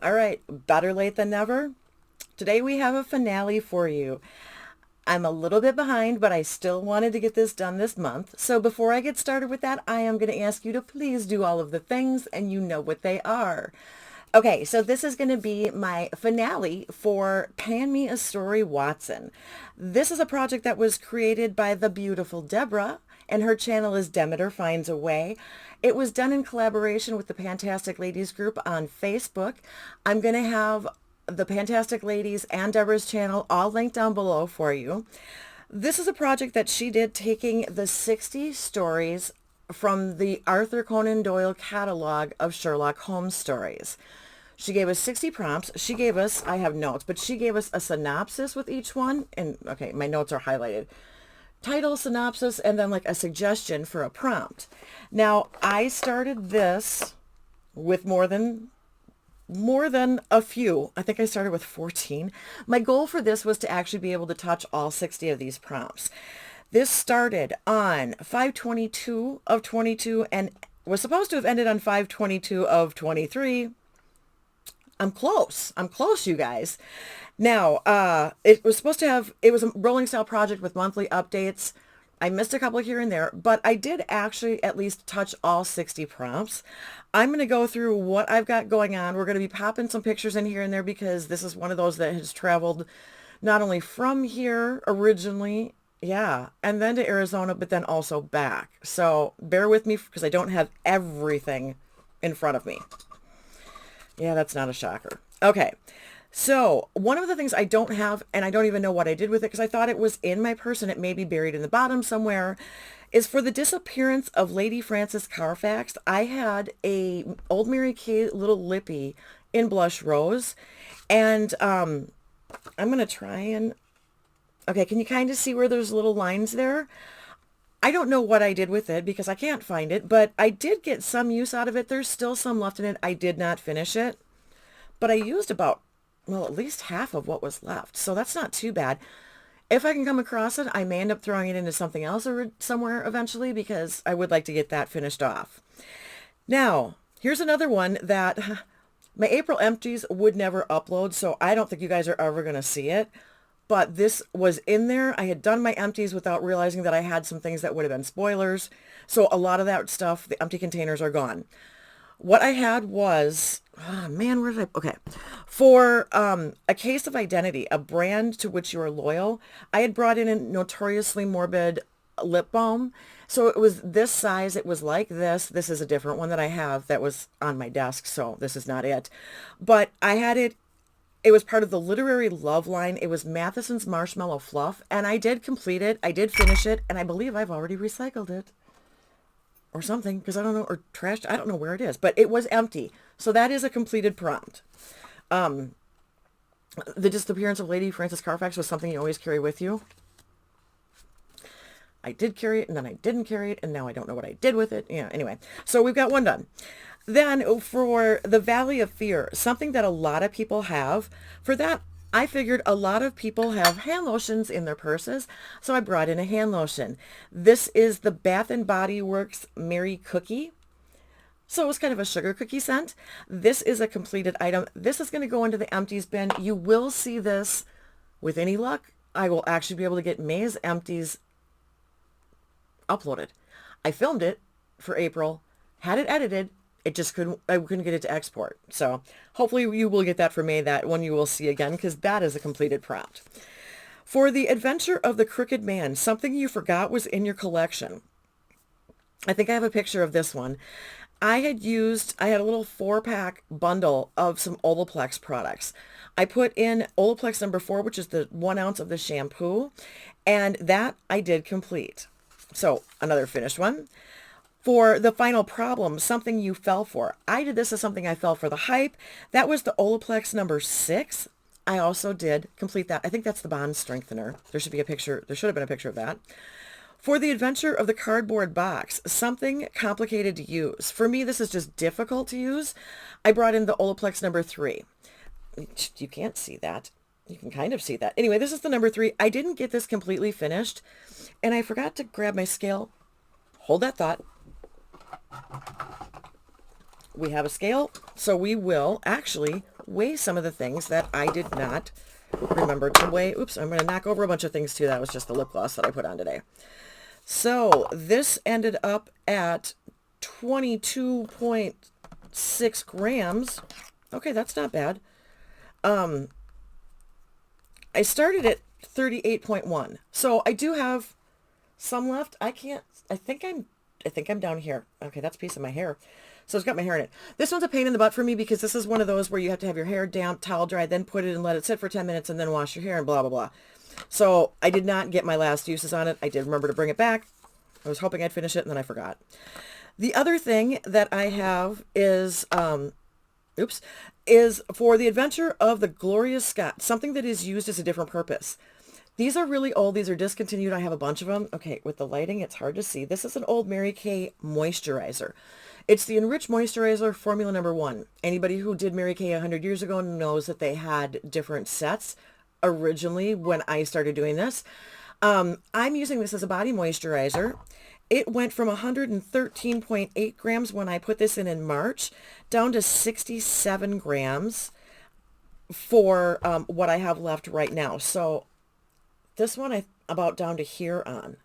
All right, better late than never. Today we have a finale for you. I'm a little bit behind, but I still wanted to get this done this month. So before I get started with that, I am going to ask you to please do all of the things, and you know what they are. Okay, so this is going to be my finale for Pan Me a Story, Watson. This is a project that was created by the beautiful Deborah, and her channel is Demeter Finds a Way. It was done in collaboration with the Fantastic Ladies group on Facebook. I'm going to have the Fantastic Ladies and Deborah's channel all linked down below for you. This is a project that she did taking the 60 stories from the Arthur Conan Doyle catalog of Sherlock Holmes stories. She gave us 60 prompts. She gave us, I have notes, but she gave us a synopsis with each one. And okay, my notes are highlighted. Title, synopsis, and then like a suggestion for a prompt. Now, I started this with more than a few. I think I started with 14. My goal for this was to actually be able to touch all 60 of these prompts. This started on 5/22 of 22 and was supposed to have ended on 5/22 of 23. I'm close, you guys. Now, it was a rolling style project with monthly updates. I missed a couple here and there, but I did actually at least touch all 60 prompts. I'm going to go through what I've got going on. We're going to be popping some pictures in here and there because this is one of those that has traveled not only from here originally, yeah, and then to Arizona, but then also back. So bear with me because I don't have everything in front of me. Yeah, that's not a shocker. Okay. So one of the things I don't have, and I don't even know what I did with it because I thought it was in my purse and it may be buried in the bottom somewhere, is for the disappearance of Lady Frances Carfax. I had a Old Mary Kay little lippy in blush rose, and I'm going to try and, okay, can you kind of see where there's little lines there? I don't know what I did with it because I can't find it, but I did get some use out of it. There's still some left in it. I did not finish it, but I used about, well, at least half of what was left. So that's not too bad. If I can come across it, I may end up throwing it into something else or somewhere eventually because I would like to get that finished off. Now, here's another one that my April empties would never upload, so I don't think you guys are ever going to see it. But this was in there. I had done my empties without realizing that I had some things that would have been spoilers. So a lot of that stuff, the empty containers are gone. What I had was, oh man, where did I, okay. For A Case of Identity, a brand to which you are loyal, I had brought in a notoriously morbid lip balm. So it was this size. It was like this. This is a different one that I have that was on my desk. So this is not it. But I had it. It was part of the Literary Love line. It was Matheson's Marshmallow Fluff, and I did complete it. I did finish it, and I believe I've already recycled it or something because I don't know, or trashed. I don't know where it is, but it was empty. So that is a completed prompt. The disappearance of Lady Frances Carfax was something you always carry with you. I did carry it, and then I didn't carry it, and now I don't know what I did with it. Yeah, anyway, so we've got one done. Then for the Valley of Fear, something that a lot of people have, for that, I figured a lot of people have hand lotions in their purses, so I brought in a hand lotion. This is the Bath and Body Works Mary Cookie. So it was kind of a sugar cookie scent. This is a completed item. This is going to go into the empties bin. You will see this, with any luck, I will actually be able to get May's empties uploaded. I filmed it for April, had it edited. I couldn't get it to export. So hopefully you will get that for May. That one you will see again because that is a completed prompt. For The Adventure of the Crooked Man, something you forgot was in your collection. I think I have a picture of this one. I had a little 4-pack bundle of some Olaplex products. I put in Olaplex number 4, which is the 1 ounce of the shampoo, and that I did complete. So another finished one. For The Final Problem, something you fell for. I did this as something I fell for the hype. That was the Olaplex number 6. I also did complete that. I think that's the bond strengthener. There should have been a picture of that. For The Adventure of the Cardboard Box, something complicated to use. For me, this is just difficult to use. I brought in the Olaplex number 3. You can't see that. You can kind of see that. Anyway, this is the number 3. I didn't get this completely finished, and I forgot to grab my scale. Hold that thought. We have a scale, so we will actually weigh some of the things that I did not remember to weigh. Oops, I'm going to knock over a bunch of things too. That was just the lip gloss that I put on today. So this ended up at 22.6 grams. Okay, that's not bad. I started at 38.1. So I do have some left. I think I'm down here. Okay, that's a piece of my hair. So it's got my hair in it. This one's a pain in the butt for me because this is one of those where you have to have your hair damp, towel dry, then put it and let it sit for 10 minutes and then wash your hair and blah, blah, blah. So I did not get my last uses on it. I did remember to bring it back. I was hoping I'd finish it and then I forgot. The other thing that I have is, is for the adventure of the Glorious Scott, something that is used as a different purpose. These are really old. These are discontinued. I have a bunch of them. Okay, with the lighting, it's hard to see. This is an old Mary Kay moisturizer. It's the Enriched Moisturizer Formula Number 1. Anybody who did Mary Kay 100 years ago knows that they had different sets originally when I started doing this. I'm using this as a body moisturizer. It went from 113.8 grams when I put this in March down to 67 grams for what I have left right now. So this one I'm about down to here on.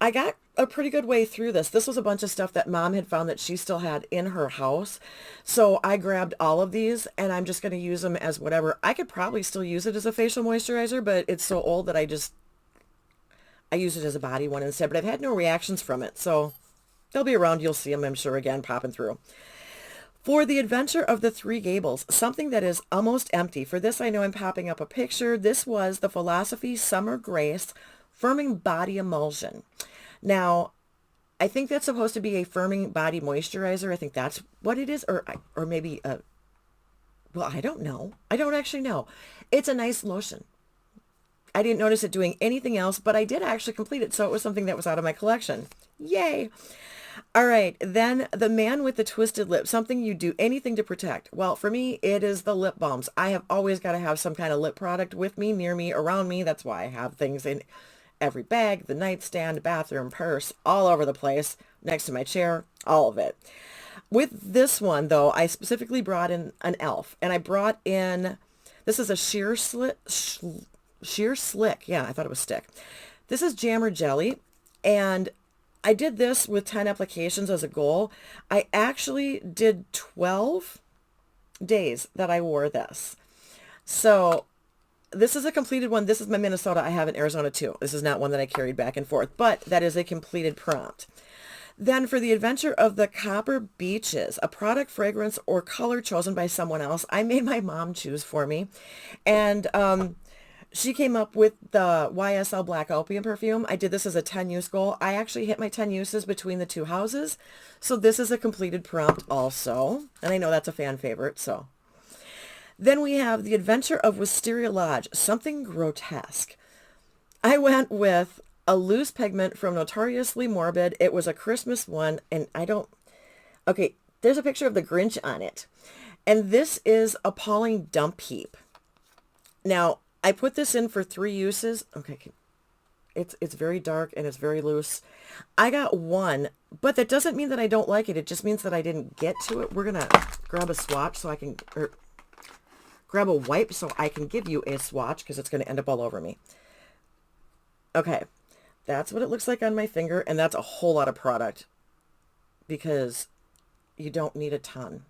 I got a pretty good way through this. This was a bunch of stuff that Mom had found that she still had in her house. So I grabbed all of these and I'm just going to use them as whatever. I could probably still use it as a facial moisturizer, but it's so old that I use it as a body one instead. But I've had no reactions from it. So they'll be around. You'll see them, I'm sure, again, popping through. For the adventure of the Three Gables, something that is almost empty. For this, I know I'm popping up a picture. This was the Philosophy Summer Grace Firming Body Emulsion. Now, I think that's supposed to be a firming body moisturizer. I think that's what it is. Or maybe, well, I don't know. I don't actually know. It's a nice lotion. I didn't notice it doing anything else, but I did actually complete it. So it was something that was out of my collection. Yay. All right. Then the Man with the Twisted Lip, something you do anything to protect. Well, for me, it is the lip balms. I have always got to have some kind of lip product with me, near me, around me. That's why I have things in every bag, the nightstand, bathroom, purse, all over the place, next to my chair, all of it. With this one, though, I specifically brought in an e.l.f. And I brought in, this is a sheer slick. Yeah, I thought it was stick. This is Jammer Jelly. And I did this with 10 applications as a goal. I actually did 12 days that I wore this. So this is a completed one. This is my Minnesota. I have in Arizona too. This is not one that I carried back and forth, but that is a completed prompt. Then for the adventure of the Copper Beaches, a product, fragrance, or color chosen by someone else, I made my mom choose for me. And she came up with the YSL Black Opium perfume. I did this as a 10-use goal. I actually hit my 10 uses between the two houses. So this is a completed prompt also. And I know that's a fan favorite, so. Then we have the adventure of Wisteria Lodge, something grotesque. I went with a loose pigment from Notoriously Morbid. It was a Christmas one, and okay, there's a picture of the Grinch on it. And this is Appalling Dump Heap. Now, I put this in for 3 uses. Okay, it's very dark and it's very loose. I got one, but that doesn't mean that I don't like it. It just means that I didn't get to it. We're going to grab a swatch so I can, or grab a wipe so I can give you a swatch because it's going to end up all over me. Okay, that's what it looks like on my finger, and that's a whole lot of product because you don't need a ton.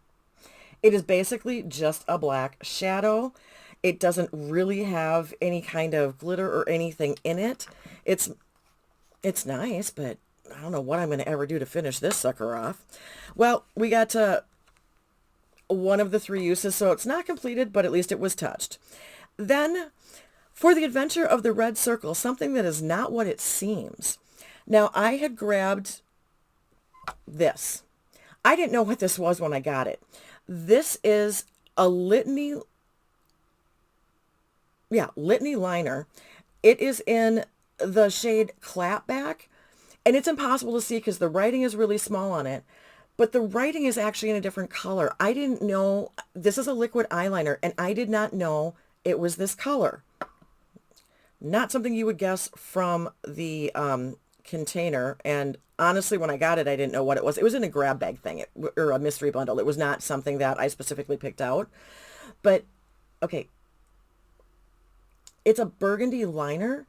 It is basically just a black shadow. It doesn't really have any kind of glitter or anything in it. It's nice, but I don't know what I'm going to ever do to finish this sucker off. Well, we got to one of the 3 uses, so it's not completed, but at least it was touched. Then, for the adventure of the Red Circle, something that is not what it seems. Now, I had grabbed this. I didn't know what this was when I got it. This is a Litany liner. It is in the shade Clapback, and it's impossible to see because the writing is really small on it. But the writing is actually in a different color. I didn't know, this is a liquid eyeliner, and I did not know it was this color. Not something you would guess from the container, and honestly, when I got it, I didn't know what it was. It was in a grab bag thing, or a mystery bundle. It was not something that I specifically picked out. But, okay, it's a burgundy liner.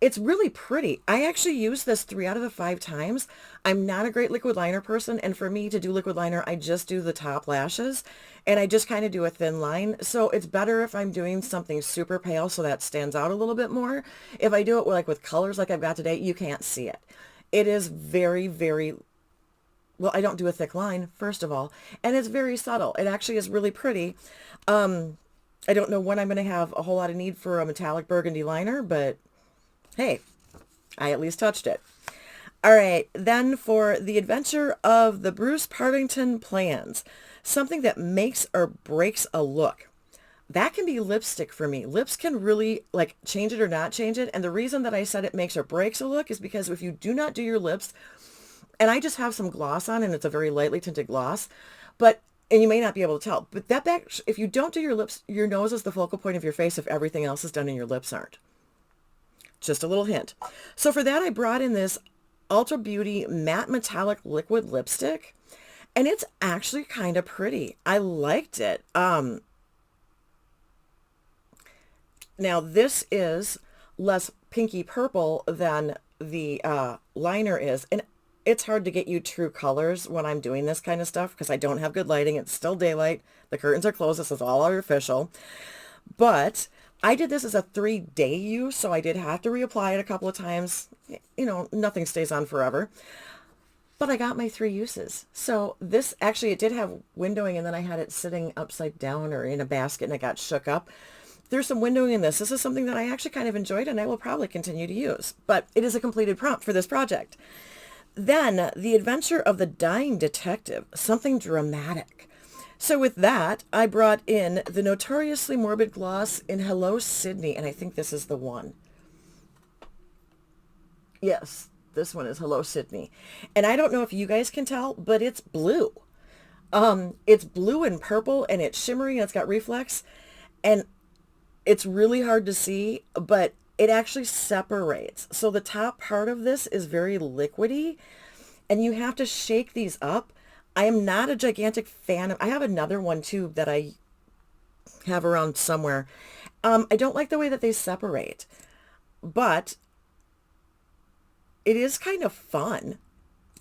It's really pretty. I actually use this 3 out of the 5 times. I'm not a great liquid liner person, and for me to do liquid liner, I just do the top lashes, and I just kind of do a thin line. So it's better if I'm doing something super pale so that stands out a little bit more. If I do it with colors like I've got today, you can't see it. It is very, very, well, I don't do a thick line, first of all, and it's very subtle. It actually is really pretty. I don't know when I'm going to have a whole lot of need for a metallic burgundy liner, but hey, I at least touched it. All right, then for the adventure of the Bruce Partington plans, something that makes or breaks a look. That can be lipstick for me. Lips can really change it or not change it. And the reason that I said it makes or breaks a look is because if you do not do your lips, and I just have some gloss on and it's a very lightly tinted gloss, and you may not be able to tell, but if you don't do your lips, your nose is the focal point of your face if everything else is done and your lips aren't. Just a little hint. So for that, I brought in this Ultra Beauty Matte Metallic Liquid Lipstick, and it's actually kind of pretty. I liked it. Now this is less pinky purple than the liner is, and it's hard to get you true colors when I'm doing this kind of stuff because I don't have good lighting. It's still daylight. The curtains are closed. This is all artificial. But I did this as a 3-day use, so I did have to reapply it a couple of times. You know, nothing stays on forever. But I got my 3 uses. So this, actually, it did have windowing, and then I had it sitting upside down or in a basket, and it got shook up. There's some windowing in this. This is something that I actually kind of enjoyed, and I will probably continue to use. But it is a completed prompt for this project. Then, The Adventure of the Dying Detective, something dramatic. So with that, I brought in the Notoriously Morbid Gloss in Hello Sydney, and I think this is the one. Yes, this one is Hello Sydney. And I don't know if you guys can tell, but it's blue. It's blue and purple, and it's shimmery, and it's got reflex, and it's really hard to see, but it actually separates. So the top part of this is very liquidy, and you have to shake these up. I am not a gigantic fan of, I have another one too that I have around somewhere. I don't like the way that they separate, but it is kind of fun.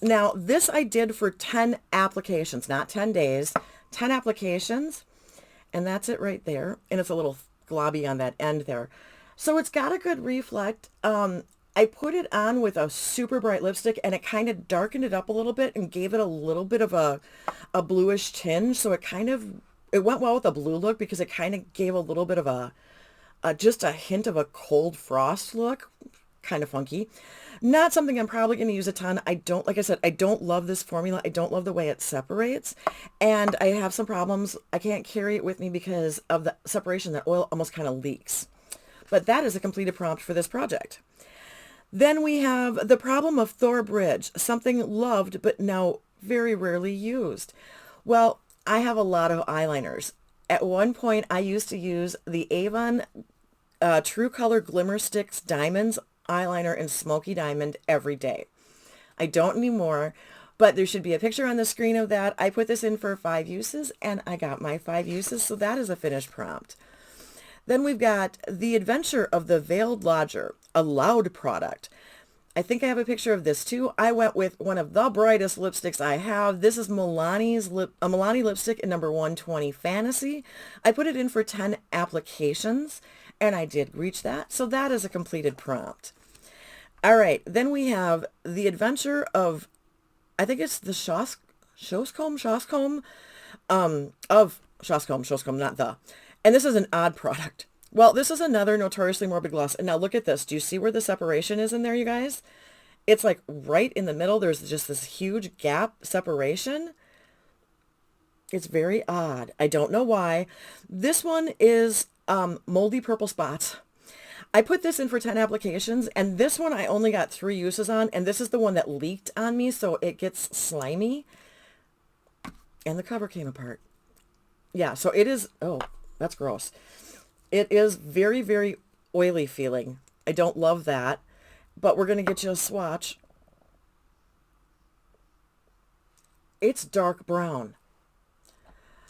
Now, this I did for 10 applications, not 10 days, 10 applications, and that's it right there. And it's a little globby on that end there. So it's got a good reflect. I put it on with a super bright lipstick, and it kind of darkened it up a little bit and gave it a little bit of a bluish tinge. So it went well with a blue look because it kind of gave a little bit of just a hint of a cold frost look. Kind of funky. Not something I'm probably going to use a ton. Like I said, I don't love this formula. I don't love the way it separates, and I have some problems. I can't carry it with me because of the separation. That oil almost kind of leaks. But that is a completed prompt for this project. Then we have The Problem of Thor Bridge, something loved but now very rarely used. Well, I have a lot of eyeliners. At one point, I used to use the Avon True Color Glimmer Sticks Diamonds eyeliner in Smoky Diamond every day. I don't anymore, but there should be a picture on the screen of that. I put this in for 5 uses, and I got my 5 uses, so that is a finished prompt. Then we've got The Adventure of the Veiled Lodger, a Loud product. I think I have a picture of this too. I went with one of the brightest lipsticks I have. This is Milani lipstick in number 120 Fantasy. I put it in for 10 applications, and I did reach that. So that is a completed prompt. All right, then we have The Adventure of, I think it's the Shoscombe, not the. And this is an odd product. Well, this is another Notoriously Morbid Gloss. And now look at this. Do you see where the separation is in there, you guys? It's like right in the middle. There's just this huge gap separation. It's very odd. I don't know why. This one is Moldy Purple Spots. I put this in for 10 applications, and this one I only got 3 uses on, and this is the one that leaked on me, so it gets slimy. And the cover came apart. Yeah, so it is, oh, that's gross. It is very, very oily feeling. I don't love that, but we're going to get you a swatch. it's dark brown.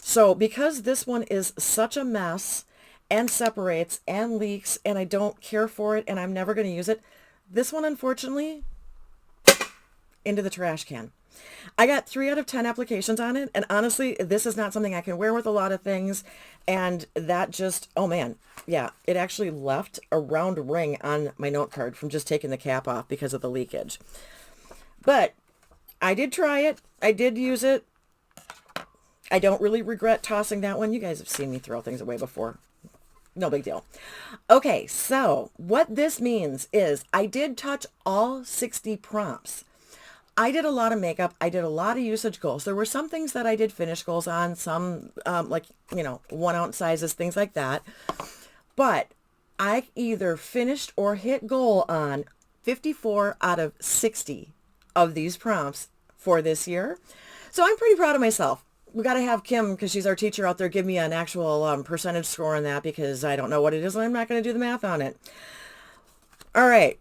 So because this one is such a mess and separates and leaks and I don't care for it and I'm never going to use it, this one, unfortunately, into the trash can. I got 3 out of 10 applications on it, and honestly, this is not something I can wear with a lot of things, and that just, oh man, yeah, it actually left a round ring on my note card from just taking the cap off because of the leakage. But I did try it. I did use it. I don't really regret tossing that one. You guys have seen me throw things away before. No big deal. Okay, so what this means is I did touch all 60 prompts. I did a lot of makeup. I did a lot of usage goals. There were some things that I did finish goals on, some like, 1 ounce sizes, things like that. But I either finished or hit goal on 54 out of 60 of these prompts for this year. So I'm pretty proud of myself. We got to have Kim, because she's our teacher out there, give me an actual percentage score on that, because I don't know what it is and I'm not going to do the math on it. All right.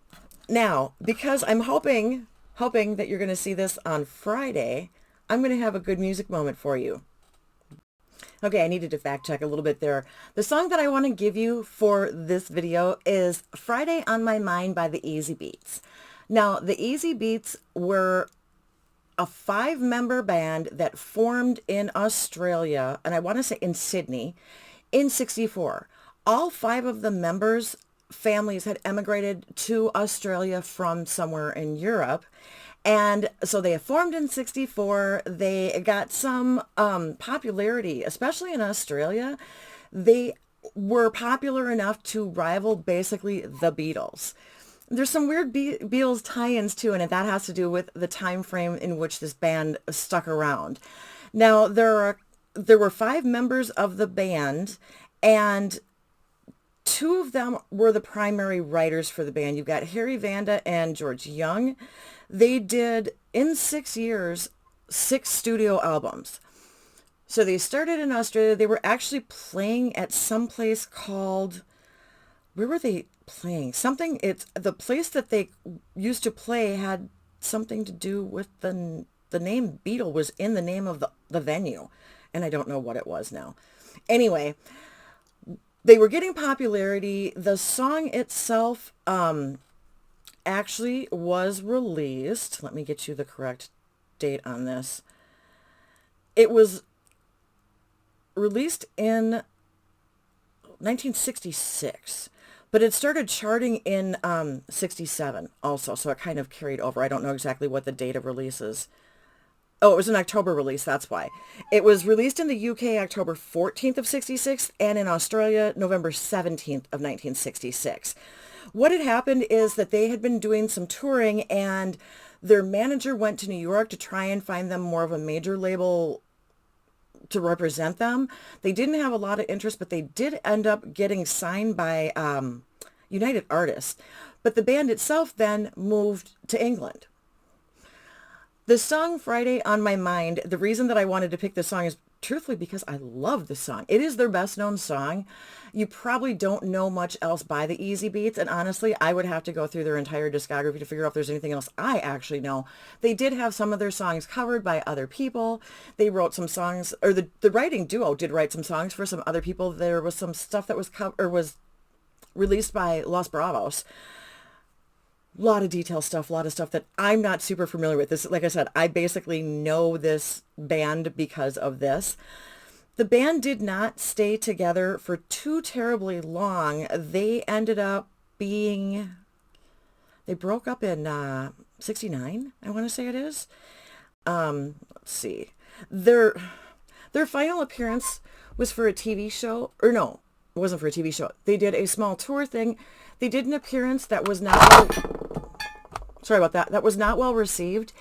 Now, because I'm hoping that you're going to see this on Friday, I'm going to have a good music moment for you. Okay, I needed to fact check a little bit there. The song that I want to give you for this video is Friday on My Mind by the Easy Beats. Now, the Easy Beats were a 5-member band that formed in Australia, and I want to say in Sydney, in 1964. All 5 of the members' families had emigrated to Australia from somewhere in Europe. And so they formed in 1964. They got some popularity, especially in Australia. They were popular enough to rival basically the Beatles. There's some weird Beatles tie-ins too, and that has to do with the time frame in which this band stuck around. Now, there were 5 members of the band, and 2 of them were the primary writers for the band. You've got Harry Vanda and George Young. They did, in 6 years, 6 studio albums. So they started in Australia. They were actually playing at some place called, where were they playing? Something, it's the place that they used to play had something to do with the name Beatle was in the name of the venue. And I don't know what it was now. Anyway, they were getting popularity. The song itself actually was released. Let me get you the correct date on this. It was released in 1966, but it started charting in 67 also, so it kind of carried over. I don't know exactly what the date of release is. Oh, it was an October release, that's why. It was released in the UK October 14th of 66, and in Australia November 17th of 1966. What had happened is that they had been doing some touring, and their manager went to New York to try and find them more of a major label to represent them. They didn't have a lot of interest, but they did end up getting signed by United Artists. But the band itself then moved to England. The song Friday on My Mind, the reason that I wanted to pick this song is truthfully because I love this song. It is their best known song. You probably don't know much else by the Easy Beats, and honestly, I would have to go through their entire discography to figure out if there's anything else I actually know. They did have some of their songs covered by other people. They wrote some songs, or the writing duo did write some songs for some other people. There was some stuff that was released by Los Bravos. A lot of detail stuff, a lot of stuff that I'm not super familiar with. This, like I said, I basically know this band because of this. The band did not stay together for too terribly long. They ended up they broke up in 69, I want to say it is. Let's see. Their final appearance was for a TV show, or no, it wasn't for a TV show. They did a small tour thing. They did an appearance that was sorry about that. That was not well received.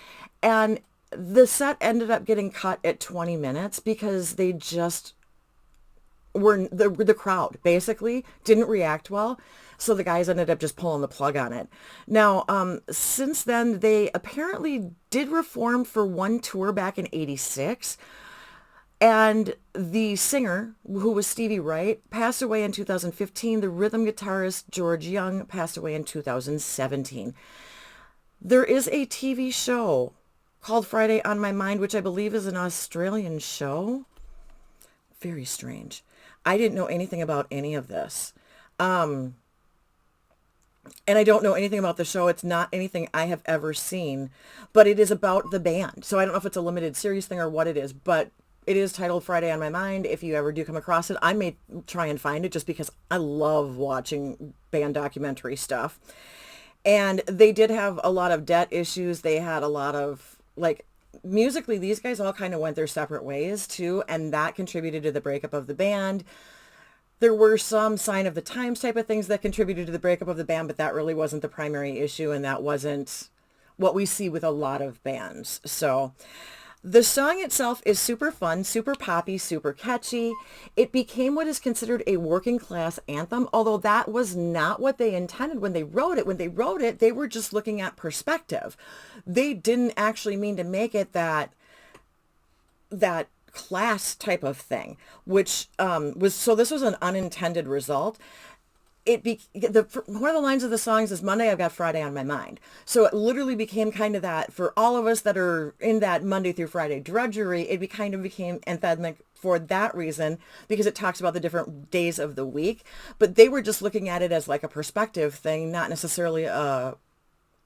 And the set ended up getting cut at 20 minutes because they just were, the crowd basically didn't react well. So the guys ended up just pulling the plug on it. Now, since then, they apparently did reform for one tour back in 86. And the singer, who was Stevie Wright, passed away in 2015. The rhythm guitarist, George Young, passed away in 2017. There is a TV show called Friday on My Mind, which I believe is an Australian show. Very strange. I didn't know anything about any of this. And I don't know anything about the show. It's not anything I have ever seen, but it is about the band. So I don't know if it's a limited series thing or what it is, but it is titled Friday on My Mind. If you ever do come across it, I may try and find it just because I love watching band documentary stuff. And they did have a lot of debt issues. They had a lot of, like, musically, these guys all kind of went their separate ways too, and that contributed to the breakup of the band. There were some sign of the times type of things that contributed to the breakup of the band, but that really wasn't the primary issue, and that wasn't what we see with a lot of bands. So the song itself is super fun, super poppy, super catchy. It became what is considered a working class anthem, although that was not what they intended when they wrote it. When they wrote it, they were just looking at perspective. They didn't actually mean to make it that class type of thing, which so this was an unintended result. One of the lines of the songs is Monday, I've got Friday on my mind. So it literally became kind of that for all of us that are in that Monday through Friday drudgery. It kind of became anthemic for that reason, because it talks about the different days of the week. But they were just looking at it as like a perspective thing, not necessarily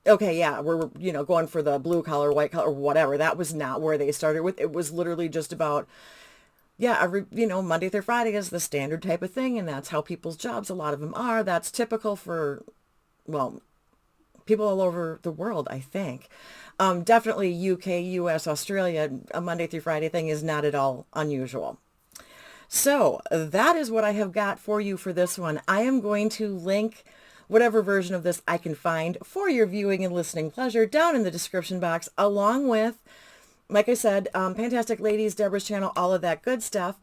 okay, yeah, we're, going for the blue collar, white collar, whatever. That was not where they started with. It was literally just about, yeah, Monday through Friday is the standard type of thing, and that's how people's jobs, a lot of them are. That's typical for, well, people all over the world, I think. Definitely UK, US, Australia, a Monday through Friday thing is not at all unusual. So that is what I have got for you for this one. I am going to link whatever version of this I can find for your viewing and listening pleasure down in the description box, along with, like I said, Fantastic Ladies, Deborah's channel, all of that good stuff.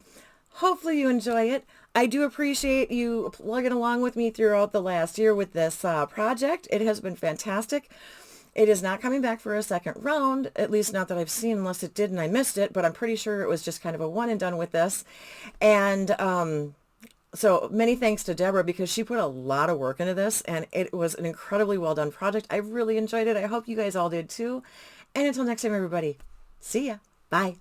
Hopefully you enjoy it. I do appreciate you plugging along with me throughout the last year with this project. It has been fantastic. It is not coming back for a second round, at least not that I've seen, unless it did and I missed it, but I'm pretty sure it was just kind of a one and done with this. And so many thanks to Deborah, because she put a lot of work into this, and it was an incredibly well done project. I really enjoyed it. I hope you guys all did too. And until next time, everybody, see ya. Bye.